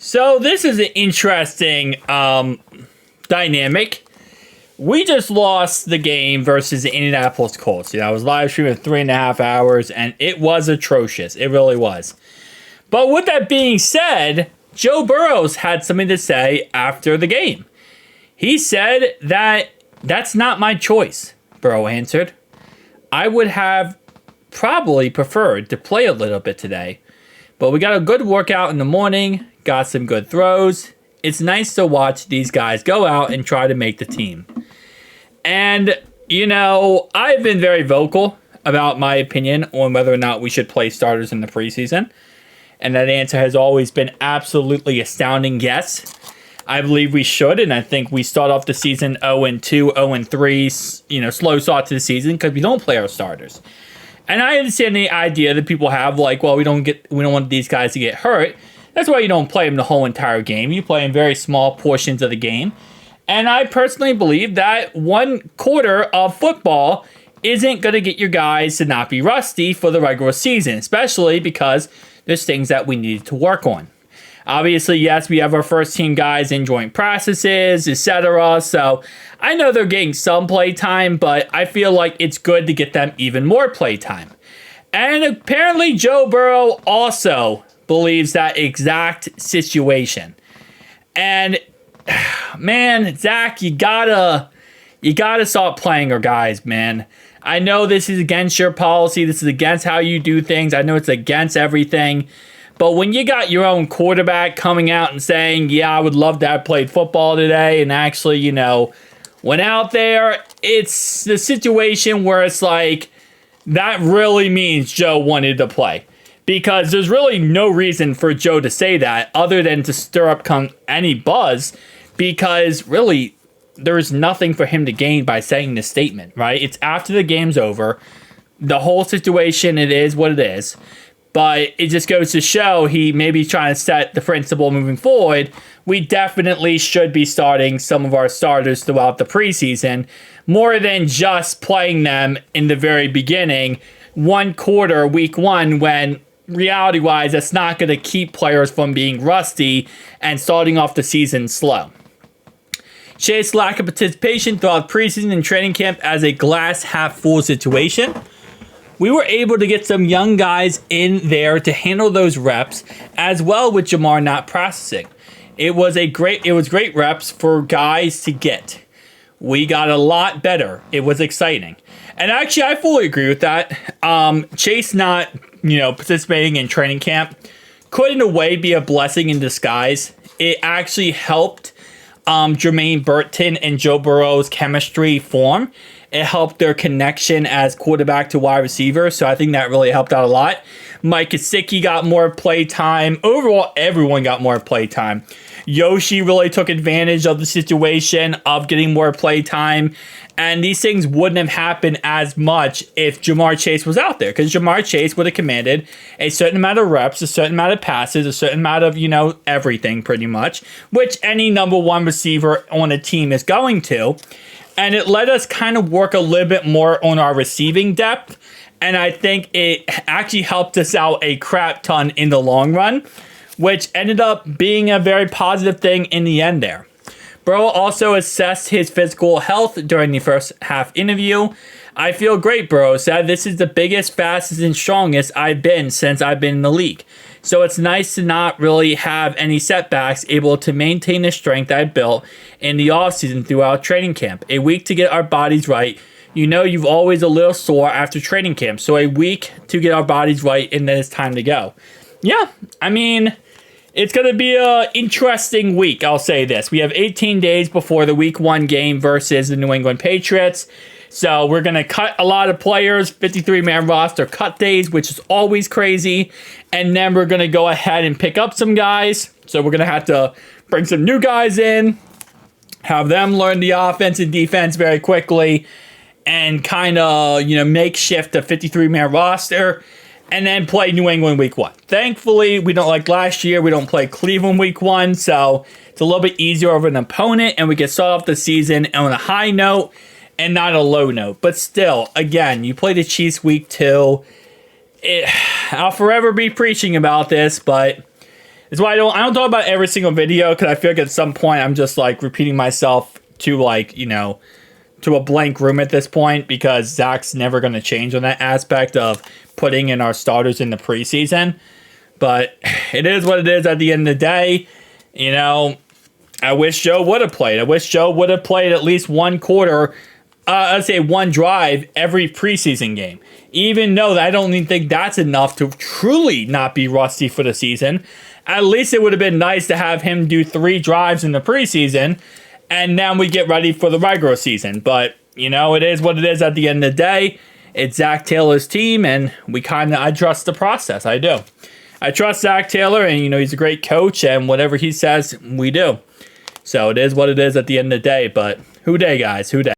So this is an interesting dynamic. We just lost the game versus the Indianapolis Colts. I was live streaming 3.5 hours, and it was atrocious. It really was. But with that being said, Joe Burrows had something to say after the game. He said that that's not my choice, Burrow answered. I would have probably preferred to play a little bit today, but we got a good workout in the morning, got some good throws. It's nice to watch these guys go out and try to make the team. And, I've been very vocal about my opinion on whether or not we should play starters in the preseason. And that answer has always been absolutely astounding yes. I believe we should, and I think we start off the season 0-2, 0-3, slow start to the season because we don't play our starters. And I understand the idea that people have, we don't want these guys to get hurt. That's why you don't play them the whole entire game. You play in very small portions of the game. And I personally believe that 1/4 of football isn't going to get your guys to not be rusty for the regular season, especially because there's things that we need to work on. Obviously, yes, we have our first team guys in joint practices, etc. So I know they're getting some play time, but I feel like it's good to get them even more play time. And apparently Joe Burrow also believes that exact situation. And man, Zach, you gotta stop playing our guys, man. I know this is against your policy. This is against how you do things. I know it's against everything. But when you got your own quarterback coming out and saying, yeah, I would love to have played football today, and actually, went out there, it's the situation where it's like, that really means Joe wanted to play. Because there's really no reason for Joe to say that other than to stir up any buzz, because really, there's nothing for him to gain by saying this statement, right? It's after the game's over. The whole situation, it is what it is. But it just goes to show he may be trying to set the principle moving forward. We definitely should be starting some of our starters throughout the preseason, more than just playing them in the very beginning, 1/4, week 1, when reality-wise, that's not going to keep players from being rusty and starting off the season slow. Chase's lack of participation throughout preseason and training camp as a glass-half-full situation. We were able to get some young guys in there to handle those reps, as well with Jamar not practicing. It was great reps for guys to get. We got a lot better. It was exciting. And actually, I fully agree with that. Chase not, participating in training camp could in a way be a blessing in disguise. It actually helped Jermaine Burton and Joe Burrow's chemistry form. It helped their connection as quarterback to wide receiver, so I think that really helped out a lot. Mike Gesicki got more play time. Overall, everyone got more play time. Yoshi really took advantage of the situation of getting more play time, and these things wouldn't have happened as much if Jamar Chase was out there, because Jamar Chase would have commanded a certain amount of reps, a certain amount of passes, a certain amount of, everything pretty much, which any number one receiver on a team is going to. And it let us kind of work a little bit more on our receiving depth. And I think it actually helped us out a crap ton in the long run, which ended up being a very positive thing in the end there. Burrow also assessed his physical health during the first half interview. I feel great, Burrow said. This is the biggest, fastest, and strongest I've been since I've been in the league. So it's nice to not really have any setbacks, able to maintain the strength I built in the offseason throughout training camp. A week to get our bodies right. You've always a little sore after training camp. So a week to get our bodies right, and then it's time to go. Yeah, it's going to be an interesting week, I'll say this. We have 18 days before the week 1 game versus the New England Patriots. So we're going to cut a lot of players, 53-man roster cut days, which is always crazy. And then we're going to go ahead and pick up some guys. So we're going to have to bring some new guys in, have them learn the offense and defense very quickly, and kind of, makeshift a 53-man roster, and then play New England week 1. Thankfully, we don't like last year. We don't play Cleveland week 1, so it's a little bit easier of an opponent, and we can start off the season on a high note and not a low note. But still, again, you play the Chiefs week 2. I'll forever be preaching about this, but It's why I don't talk about every single video, because I feel like at some point I'm just like repeating myself to like, you know, to a blank room at this point, because Zach's never going to change on that aspect of putting in our starters in the preseason. But it is what it is at the end of the day. You know, I wish Joe would have played. I wish Joe would have played at least one quarter, I'd say one drive every preseason game. Even though I don't even think that's enough to truly not be rusty for the season. At least it would have been nice to have him do 3 drives in the preseason, and then we get ready for the regular season. But, you know, it is what it is at the end of the day. It's Zach Taylor's team, and I trust the process. I do. I trust Zach Taylor, and, you know, he's a great coach, and whatever he says, we do. So it is what it is at the end of the day. But who day, guys? Who day?